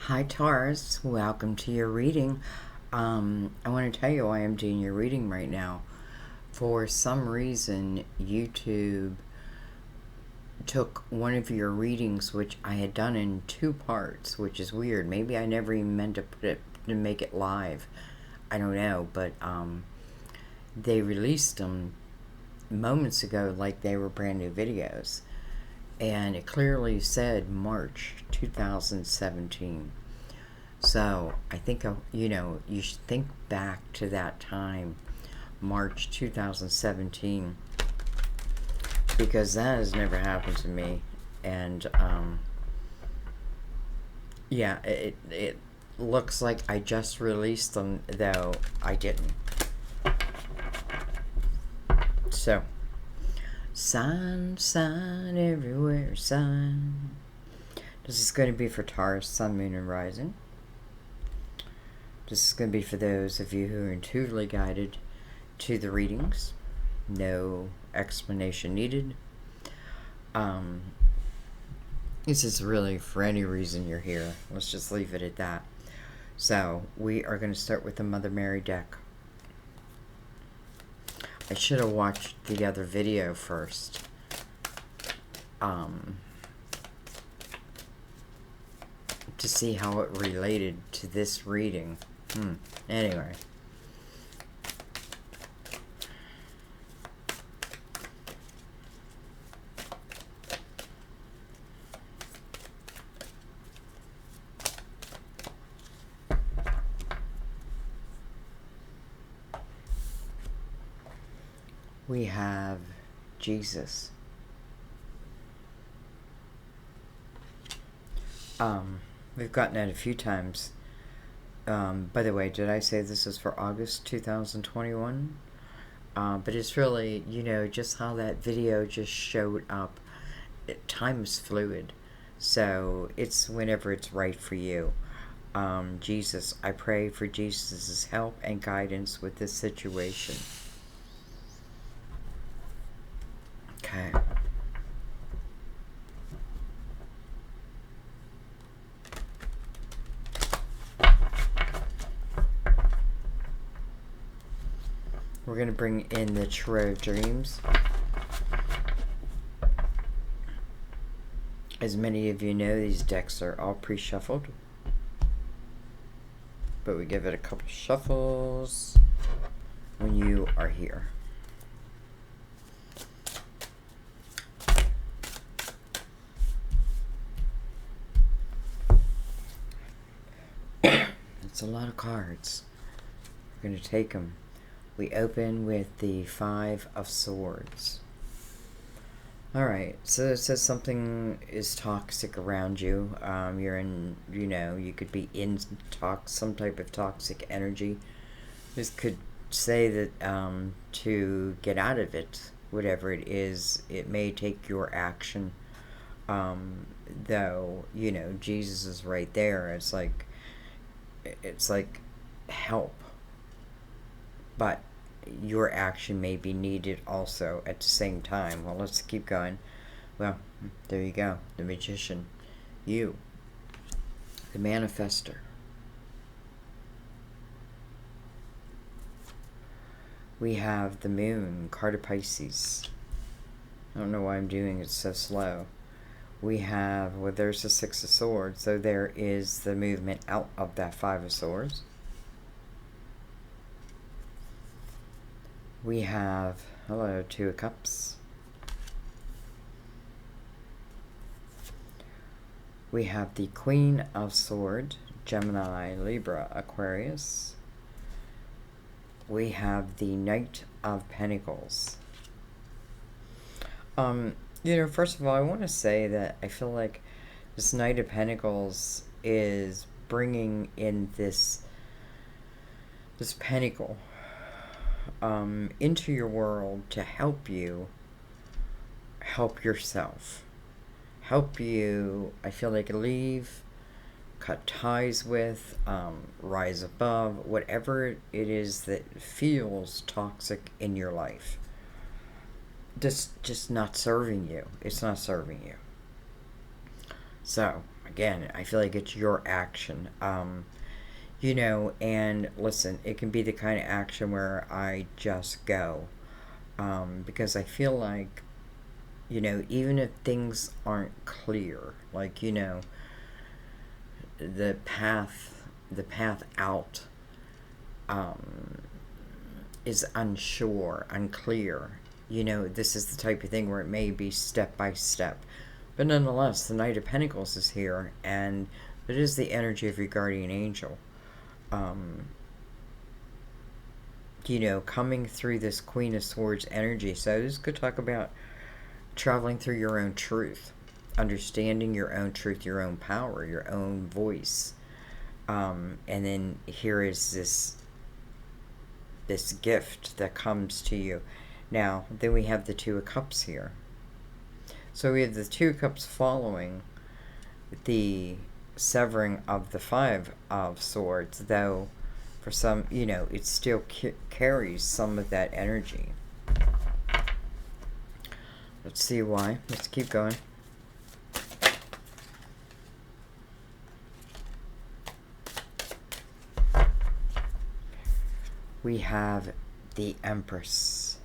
Hi Taurus, welcome to your reading. I want to tell you why I'm doing your reading right now. For some reason, YouTube took one of your readings, which I had done in 2 parts, which is weird. Maybe I never even meant to put it to make it live. I don't know, but they released them moments ago like they were brand new videos. And it clearly said March 2017. So I think, you should think back to that time, March 2017, because that has never happened to me. And, yeah, it looks like I just released them, though I didn't. So, sun, sun everywhere, sun. This is going to be for Taurus, Sun, Moon, and Rising. This is going to be for those of you who are intuitively guided to the readings. No explanation needed. This is really for any reason you're here. Let's just leave it at that. So, we are going to start with the Mother Mary deck. I should have watched the other video first. To see how it related to this reading. Anyway. We have Jesus. We've gotten it a few times. By the way, did I say this is for August 2021? But it's really, just how that video just showed up. Time is fluid. So it's whenever it's right for you. Jesus, I pray for Jesus' help and guidance with this situation. Okay. We're going to bring in the Tarot of Dreams. As many of you know, these decks are all pre-shuffled. But we give it a couple shuffles when you are here. It's a lot of cards. We're going to take them. We open with the Five of Swords. Alright, so it says something is toxic around you. You're in, you could be in some type of toxic energy. This could say that to get out of it, whatever it is, it may take your action. Though, Jesus is right there. It's like help. But your action may be needed also at the same time. Well, let's keep going. Well, there you go. The Magician. You. The Manifester. We have the Moon, card of Pisces. I don't know why I'm doing it so slow. We have, there's the Six of Swords. So there is the movement out of that Five of Swords. We have, Two of Cups. We have the Queen of Swords, Gemini, Libra, Aquarius. We have the Knight of Pentacles. First of all, I want to say that I feel like this Knight of Pentacles is bringing in this pentacle into your world to help you help yourself, help you, I feel like, cut ties with, rise above, whatever it is that feels toxic in your life. Just not serving you. It's not serving you. So, again, I feel like it's your action. You know, and listen, it can be the kind of action where I just go. Because I feel like, you know, even if things aren't clear, like, you know, the path out is unsure, unclear. You know, this is the type of thing where it may be step by step. But nonetheless, the Knight of Pentacles is here, and it is the energy of your guardian angel. You know, coming through this Queen of Swords energy. So this could talk about traveling through your own truth, understanding your own truth, your own power, your own voice. And then here is this gift that comes to you. Now, then we have the Two of Cups here. So we have the Two of Cups following the severing of the Five of Swords, though for some, you know, it still carries some of that energy. Let's see why. Let's keep going. We have the Empress.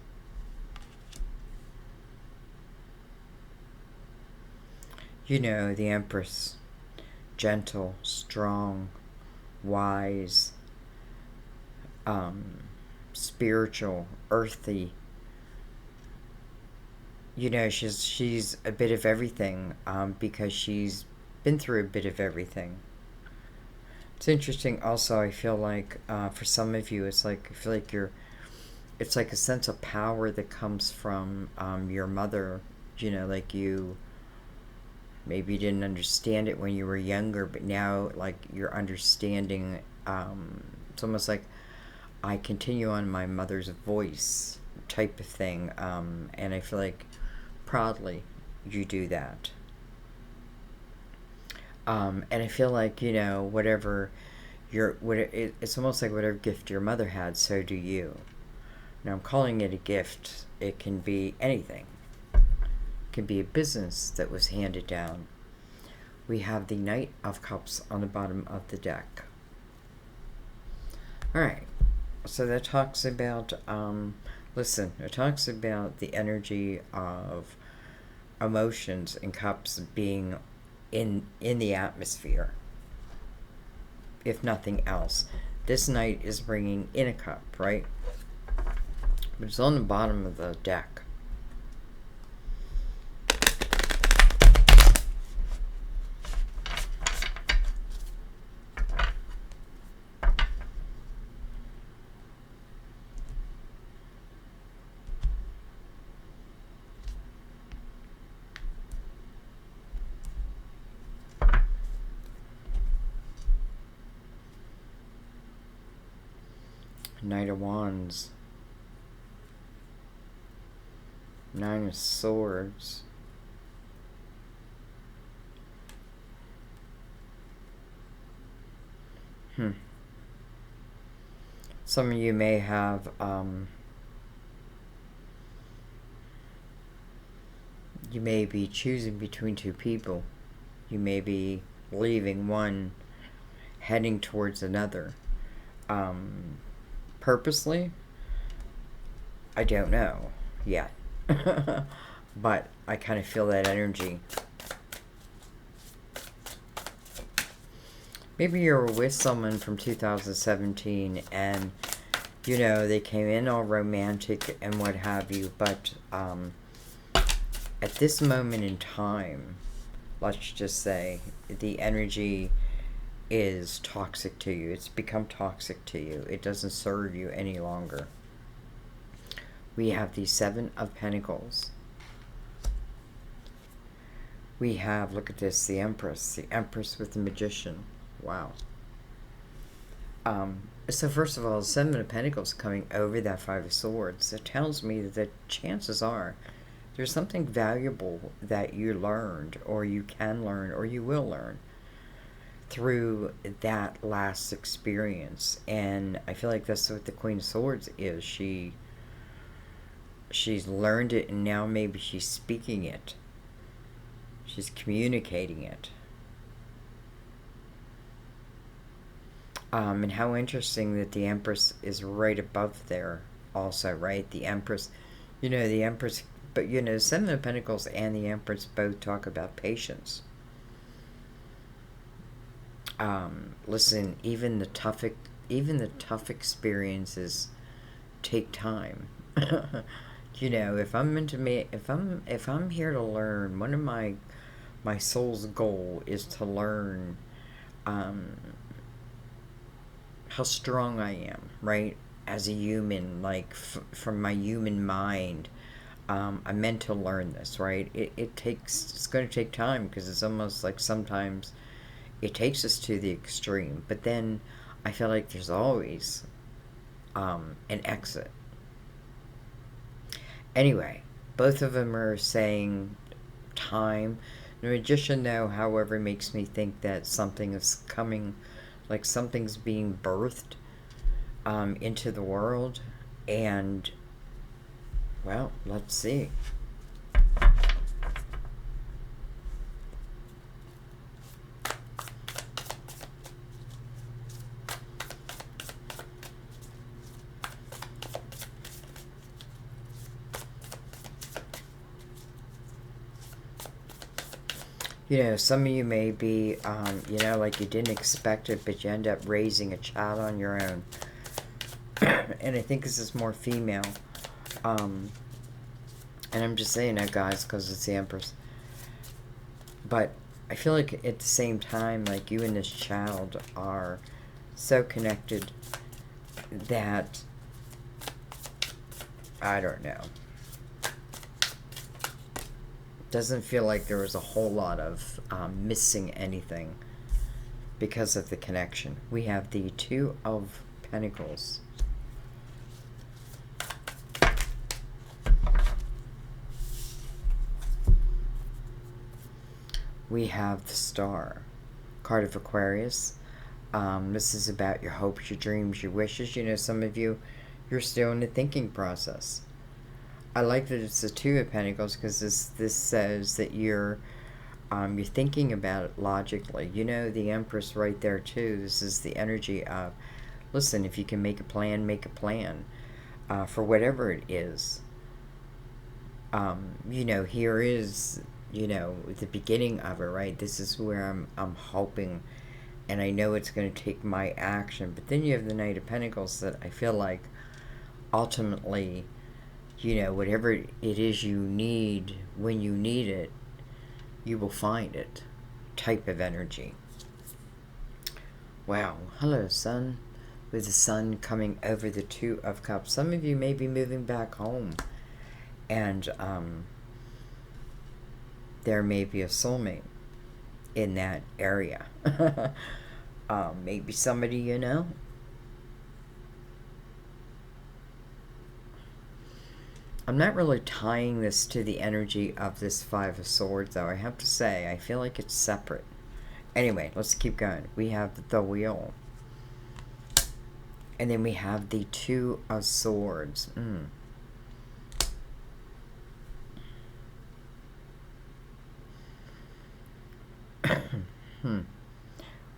You know, the Empress, gentle, strong, wise, spiritual, earthy. You know, she's a bit of everything, because she's been through a bit of everything. It's interesting also, I feel like, for some of you, it's like, I feel like it's like a sense of power that comes from your mother. You know, like you maybe didn't understand it when you were younger, but now, like, you're understanding. It's almost like I continue on my mother's voice type of thing, and I feel like proudly you do that. And I feel like, you know, whatever it's almost like whatever gift your mother had, so do you. Now, I'm calling it a gift. It can be anything. It can be a business that was handed down. We have the Knight of Cups on the bottom of the deck. Alright, so that talks about, listen, it talks about the energy of emotions and cups being in the atmosphere, if nothing else. This Knight is bringing in a cup, right? But it's on the bottom of the deck. Knight of Wands. Nine of Swords. Some of you may have, you may be choosing between two people. You may be leaving one, heading towards another. Purposely? I don't know yet. But I kind of feel that energy. Maybe you were with someone from 2017 and, you know, they came in all romantic and what have you, but at this moment in time, let's just say, the energy is toxic to you. It's become toxic to you. It doesn't serve you any longer. We have the Seven of Pentacles. We have, look at this, the Empress with the Magician. Wow. So first of all, Seven of Pentacles coming over that Five of Swords. It tells me that chances are there's something valuable that you learned, or you can learn, or you will learn through that last experience. And I feel like that's what the Queen of Swords is. She's learned it, and now maybe she's speaking it. She's communicating it. And how interesting that the Empress is right above there also, right? The Empress, the Empress, but Seven of Pentacles and the Empress both talk about patience. Listen, even the tough experiences take time. If I'm meant to make, if I'm here to learn, one of my soul's goal is to learn how strong I am, right? As a human, like from my human mind, I'm meant to learn this, right? It's going to take time because it's almost like sometimes it takes us to the extreme, but then I feel like there's always an exit. Anyway, both of them are saying time. The Magician, though, however, makes me think that something is coming, like something's being birthed into the world, and, well, let's see. Some of you may be, like you didn't expect it, but you end up raising a child on your own. And I think this is more female. And I'm just saying that, guys, because it's the Empress. But I feel like at the same time, like you and this child are so connected that, I don't know. Doesn't feel like there was a whole lot of missing anything because of the connection. We have the Two of Pentacles. We have the Star, card of Aquarius. This is about your hopes, your dreams, your wishes. Some of you, you're still in the thinking process. I like that it's the Two of Pentacles because this says that you're thinking about it logically. The Empress right there too. This is the energy of, listen, if you can make a plan, make a plan for whatever it is. Here is, the beginning of it, right? This is where I'm hoping, and I know it's going to take my action. But then you have the Knight of Pentacles that I feel like ultimately, whatever it is you need, when you need it, you will find it, type of energy. Wow. Hello, Sun. With the Sun coming over the Two of Cups. Some of you may be moving back home. And there may be a soulmate in that area. Maybe somebody I'm not really tying this to the energy of this Five of Swords, though. I have to say, I feel like it's separate. Anyway, let's keep going. We have the Wheel. And then we have the Two of Swords.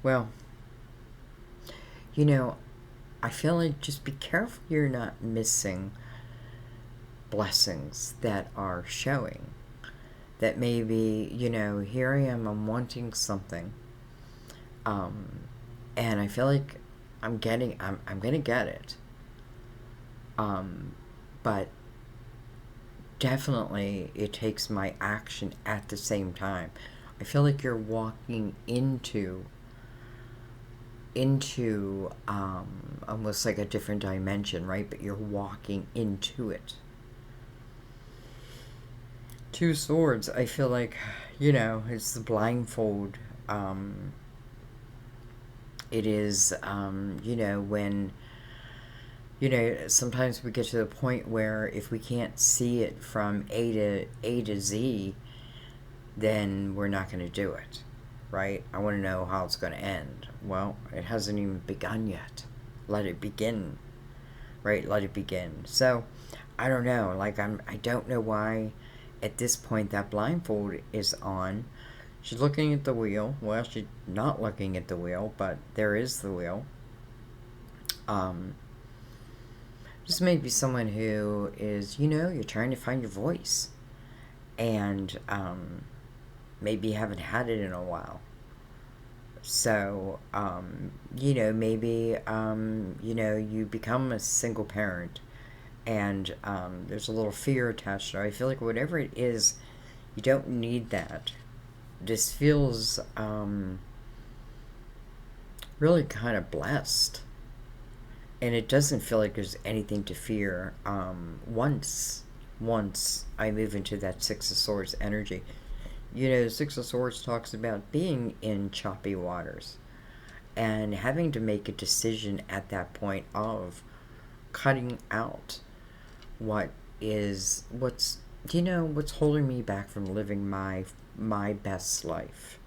Well, I feel like just be careful you're not missing blessings that are showing. That maybe, here I am, I'm wanting something. And I feel like I'm going to get it. But definitely it takes my action at the same time. I feel like you're walking into almost like a different dimension, right? But you're walking into it. Two Swords, I feel like, it's the blindfold. It is, when, sometimes we get to the point where if we can't see it from A to Z, then we're not going to do it, right? I want to know how it's going to end. Well, it hasn't even begun yet. Let it begin, right? Let it begin. So, I don't know. Like, I don't know why at this point that blindfold is on. She's looking at the wheel. Well, she's not looking at the wheel, but there is the wheel. This may be someone who is, you're trying to find your voice. And maybe you haven't had it in a while. So, maybe, you become a single parent. And there's a little fear attached to it. I feel like whatever it is, you don't need that. This feels really kind of blessed. And it doesn't feel like there's anything to fear. Once I move into that Six of Swords energy, the Six of Swords talks about being in choppy waters and having to make a decision at that point of cutting out what's holding me back from living my best life.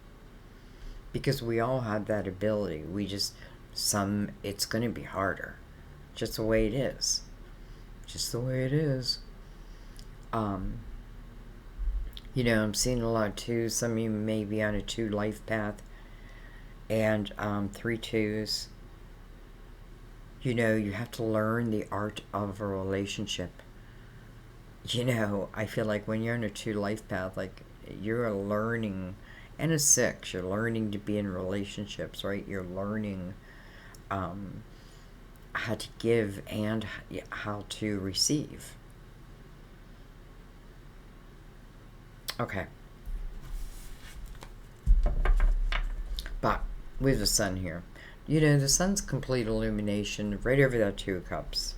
Because we all have that ability. It's going to be harder. Just the way it is. Just the way it is. I'm seeing a lot too. Some of you may be on a 2 life path. And 3 twos. You have to learn the art of a relationship. I feel like when you're on a 2 life path, like, you're learning, and a 6, you're learning to be in relationships, right? You're learning how to give and how to receive. Okay. But with the sun here, the sun's complete illumination right over that 2 of cups.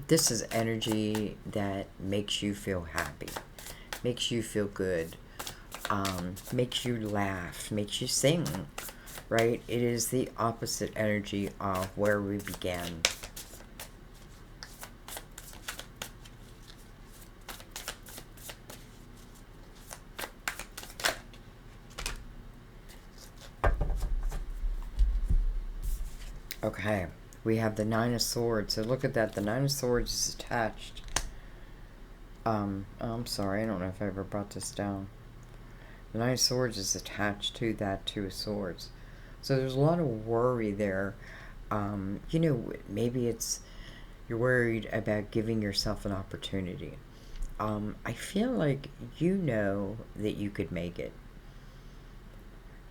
This is energy that makes you feel happy, makes you feel good, makes you laugh, makes you sing, right? It is the opposite energy of where we began. Okay, we have the 9 of Swords. So look at that. The 9 of Swords is attached. I'm sorry. I don't know if I ever brought this down. The 9 of Swords is attached to that 2 of Swords. So there's a lot of worry there. Maybe you're worried about giving yourself an opportunity. I feel like that you could make it.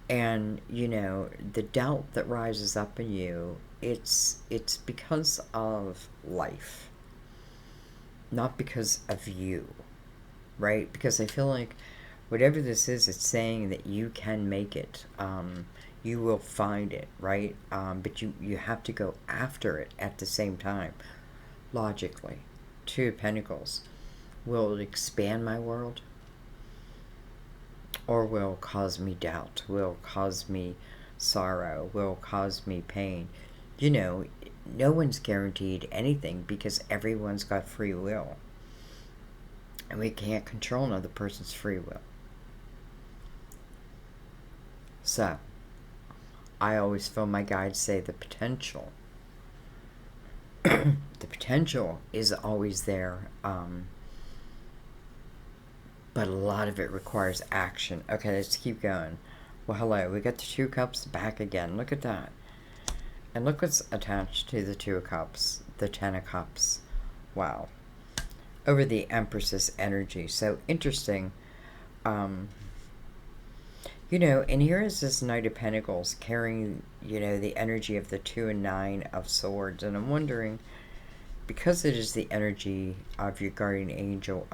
And, the doubt that rises up in you, it's because of life. Not because of you, right? Because I feel like whatever this is, it's saying that you can make it. You will find it, right? But you have to go after it at the same time, logically. 2 of Pentacles. Will it expand my world? Or will cause me doubt, will cause me sorrow, will cause me pain. No one's guaranteed anything because everyone's got free will. And we can't control another person's free will. So, I always feel my guides say the potential. The potential is always there. But a lot of it requires action. Okay, let's keep going. Well, hello. We got the 2 cups back again. Look at that. And look what's attached to the 2 of cups. The 10 of cups. Wow. Over the Empress's energy. So interesting. And here is this Knight of Pentacles carrying, the energy of the 2 and 9 of Swords. And I'm wondering, because it is the energy of your guardian angel,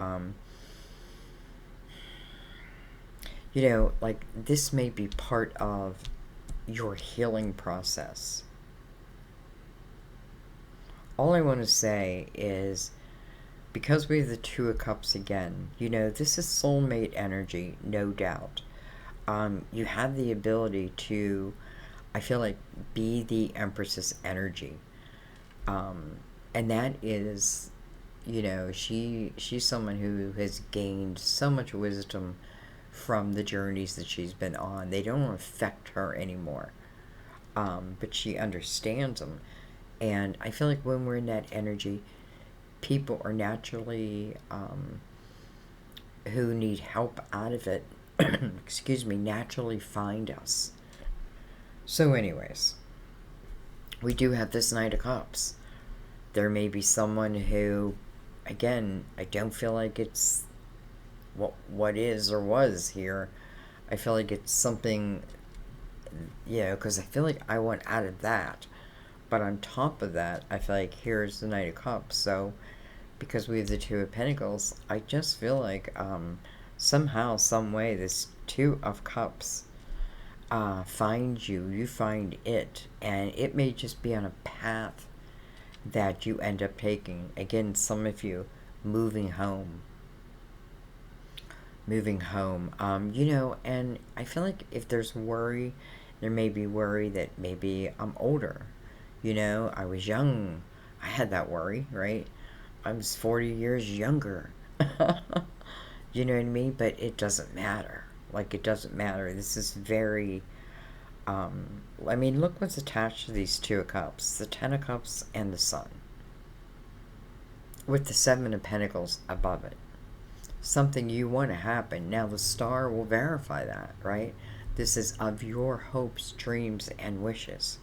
like, this may be part of your healing process. All I want to say is, because we have the 2 of Cups again, this is soulmate energy, no doubt. You have the ability to, I feel like, be the Empress's energy. And that is, she's someone who has gained so much wisdom from the journeys that she's been on. They don't affect her anymore. But she understands them. And I feel like when we're in that energy, people are naturally, who need help out of it, excuse me, naturally find us. So anyways, we do have this Knight of Cups. There may be someone who, again, I don't feel like it's what is or was here. I feel like it's something, because I feel like I went out of that. But on top of that, I feel like here's the Knight of Cups. So, because we have the Two of Pentacles, I just feel like somehow, some way, this Two of Cups finds you. You find it. And it may just be on a path that you end up taking. Again, some of you moving home. And I feel like if there's worry, there may be worry that maybe I'm older. I was young. I had that worry, right? I was 40 years younger. You know what I mean? But it doesn't matter. Like, it doesn't matter. This is very, look what's attached to these Two of Cups. The Ten of Cups and the Sun. With the Seven of Pentacles above it. Something you want to happen. Now, the star will verify that, right? This is of your hopes, dreams, and wishes.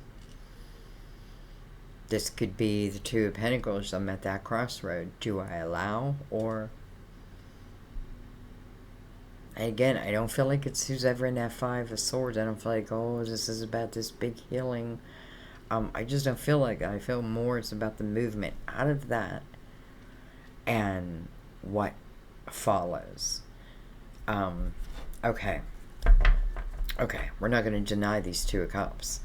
This could be the Two of Pentacles. I'm at that crossroad. Do I allow, or... Again, I don't feel like it's who's ever in that Five of Swords. I don't feel like, oh, this is about this big healing. I just don't feel like that. I feel more it's about the movement out of that and what follows. Okay. We're not going to deny these Two of Cups.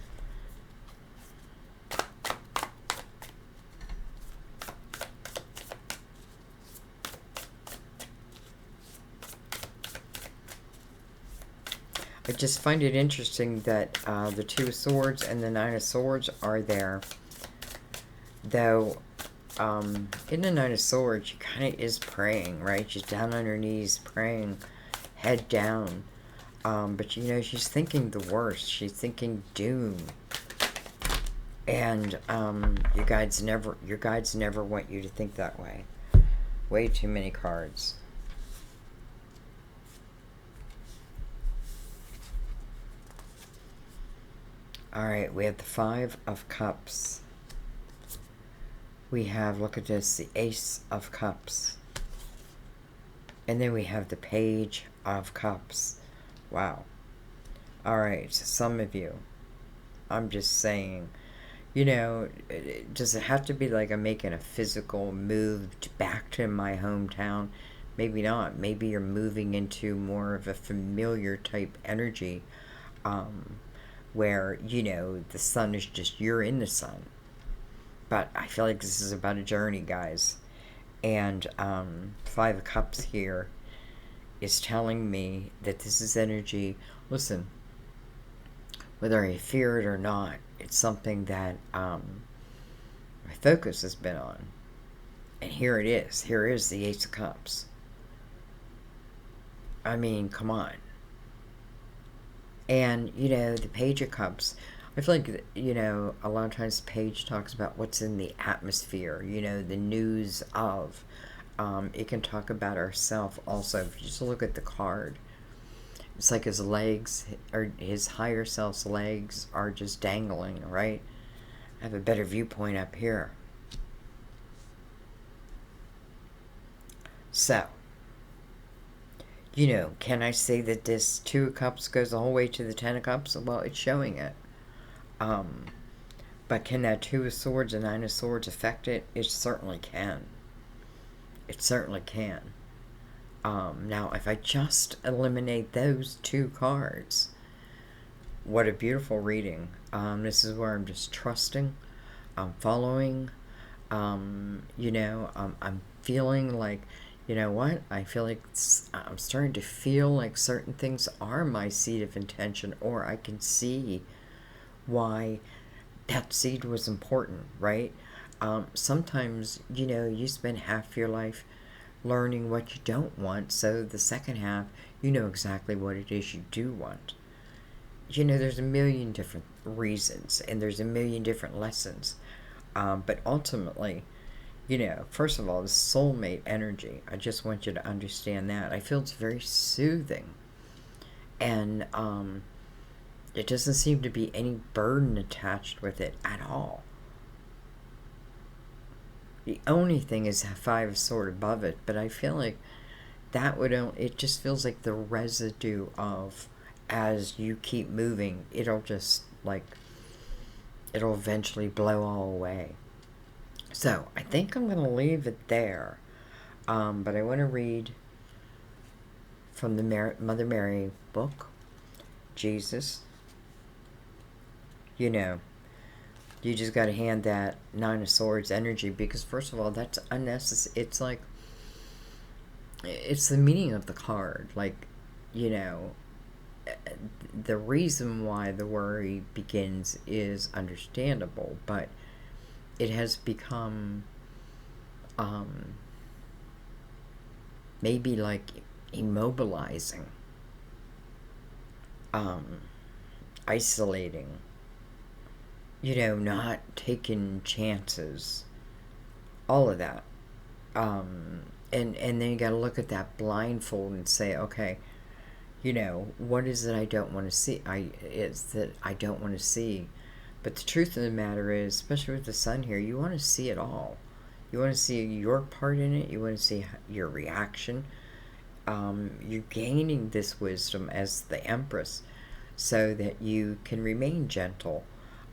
I just find it interesting that the Two of Swords and the Nine of Swords are there. Though, in the Nine of Swords, she kind of is praying, right? She's down on her knees praying, head down. But, she's thinking the worst. She's thinking doom. And your guides never want you to think that way. Way too many cards. Alright, we have the Five of Cups. We have, look at this, the Ace of Cups. And then we have the Page of Cups. Wow. Alright, so some of you, I'm just saying, does it have to be like I'm making a physical move back to my hometown? Maybe not. Maybe you're moving into more of a familiar type energy. Where, the sun is just, you're in the sun. But I feel like this is about a journey, guys. And Five of Cups here is telling me that this is energy. Listen, whether I fear it or not, it's something that my focus has been on. And here it is. Here is the Ace of Cups. I mean, come on. And, the Page of Cups, I feel like, a lot of times the Page talks about what's in the atmosphere, the news of. It can talk about ourselves also. If you just look at the card, it's like his legs, or his higher self's legs are just dangling, right? I have a better viewpoint up here. So, can I say that this Two of Cups goes all the way to the Ten of Cups? Well, it's showing it. But can that Two of Swords and Nine of Swords affect it? It certainly can. It certainly can. Now, if I just eliminate those two cards, what a beautiful reading. This is where I'm just trusting. I'm following. I'm feeling like, you know what? I feel like I'm starting to feel like certain things are my seed of intention, or I can see why that seed was important, right? Sometimes, you spend half your life learning what you don't want, so the second half, you know exactly what it is you do want. There's a million different reasons, and there's a million different lessons. But ultimately, first of all, the soulmate energy, I just want you to understand that. I feel it's very soothing. And It doesn't seem to be any burden attached with it at all. The only thing is Five of Swords above it, but I feel like that would only, it just feels like the residue of, as you keep moving, it'll just like, it'll eventually blow all away. So I think I'm going to leave it there. But I want to read from the Mother Mary book, Jesus. You know, you just got to hand that Nine of Swords energy, because first of all, that's unnecessary. It's like, it's the meaning of the card. Like, you know, the reason why the worry begins is understandable, but it has become maybe like immobilizing, isolating, you know, not taking chances, all of that. And then you got to look at that blindfold and say, okay, you know, what is it I don't want to see? It's that I don't want to see. But the truth of the matter is, especially with the sun here, you want to see it all. You want to see your part in it. You want to see your reaction. You're gaining this wisdom as the Empress so that you can remain gentle,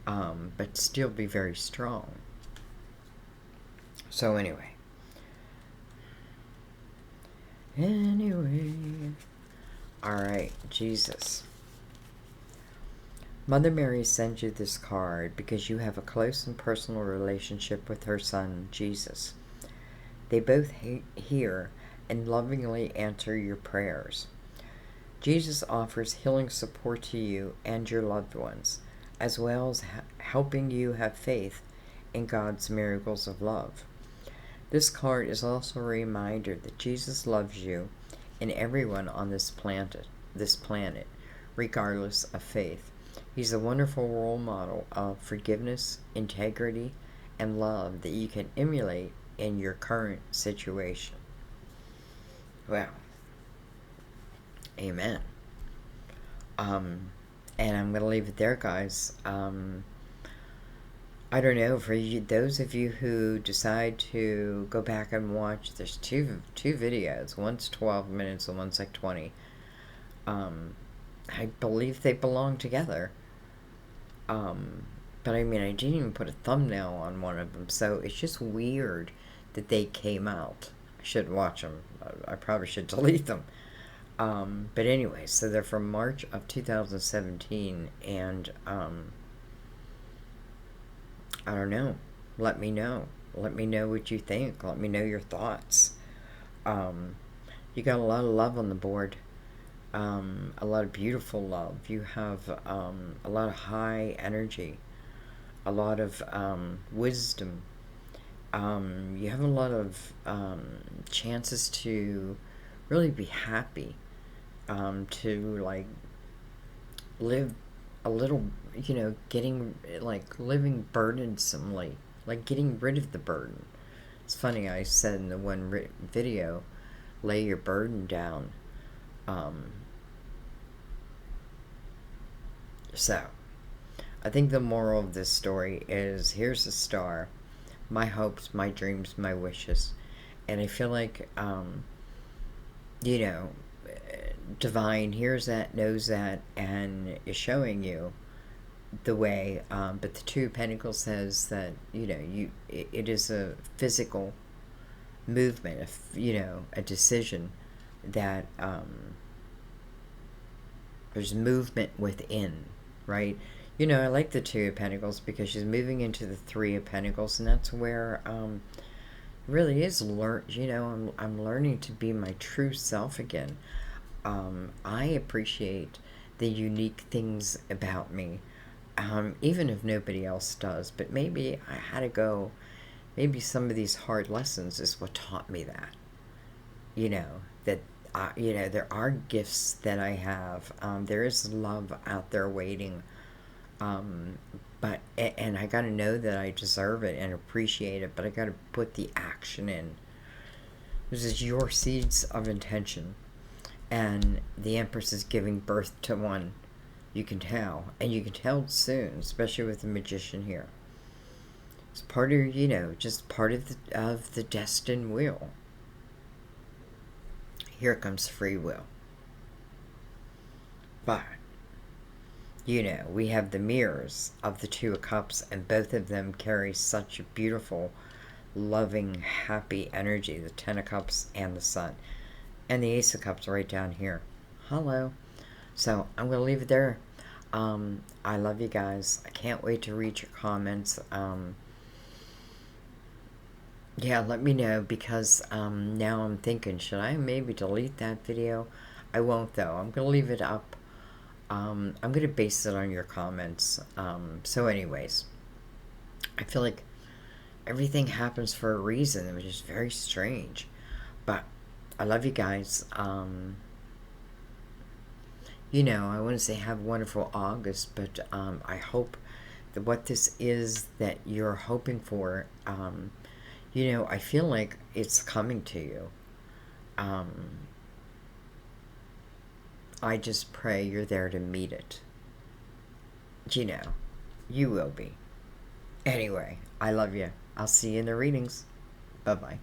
but still be very strong. So anyway. Alright, Jesus. Mother Mary sends you this card because you have a close and personal relationship with her son, Jesus. They both hear and lovingly answer your prayers. Jesus offers healing support to you and your loved ones, as well as helping you have faith in God's miracles of love. This card is also a reminder that Jesus loves you and everyone on this planet, regardless of faith. He's a wonderful role model of forgiveness, integrity, and love that you can emulate in your current situation. Well, amen. And I'm going to leave it there, guys. I don't know, for you, those of you who decide to go back and watch, there's two videos. One's 12 minutes and one's like 20. I believe they belong together. But I mean, I didn't even put a thumbnail on one of them, so it's just weird that they came out. I should watch them. I probably should delete them. But anyway, so they're from March of 2017, and I don't know. Let me know. Let me know what you think. Let me know your thoughts. You got a lot of love on the board. A lot of beautiful love. You have a lot of high energy. A lot of wisdom. You have a lot of chances to really be happy. To like live a little, you know, getting, like, living burdensomely, like getting rid of the burden. It's funny, I said in the one video, lay your burden down. So, I think the moral of this story is, here's a star, my hopes, my dreams, my wishes. And I feel like, you know, Divine hears that, knows that, and is showing you the way. But the Two of Pentacles says that, you know, it is a physical movement, you know, a decision that there's movement within, right? You know, I like the Two of Pentacles because she's moving into the Three of Pentacles, and that's where really is you know, I'm learning to be my true self again. I appreciate the unique things about me, even if nobody else does. But maybe I had to go, maybe some of these hard lessons is what taught me that. You know, that, you know, there are gifts that I have. There is love out there waiting. But, and I got to know that I deserve it and appreciate it, but I got to put the action in. This is your seeds of intention. And the Empress is giving birth to one You can tell. And you can tell soon, especially with the Magician here. It's part of, you know, just part of the destined wheel. Here comes free will. But, you know, we have the mirrors of the Two of Cups, and both of them carry such a beautiful, loving, happy energy. The Ten of Cups and the Sun. And the Ace of Cups right down here. Hello. So, I'm going to leave it there. I love you guys. I can't wait to read your comments. Yeah, let me know, because now I'm thinking, should I maybe delete that video? I won't, though. I'm going to leave it up. I'm going to base it on your comments. So anyways, I feel like everything happens for a reason, which is very strange. But I love you guys. You know, I want to say have a wonderful August, but I hope that what this is that you're hoping for, you know, I feel like it's coming to you. I just pray you're there to meet it. You know, you will be. Anyway, I love you. I'll see you in the readings. Bye-bye.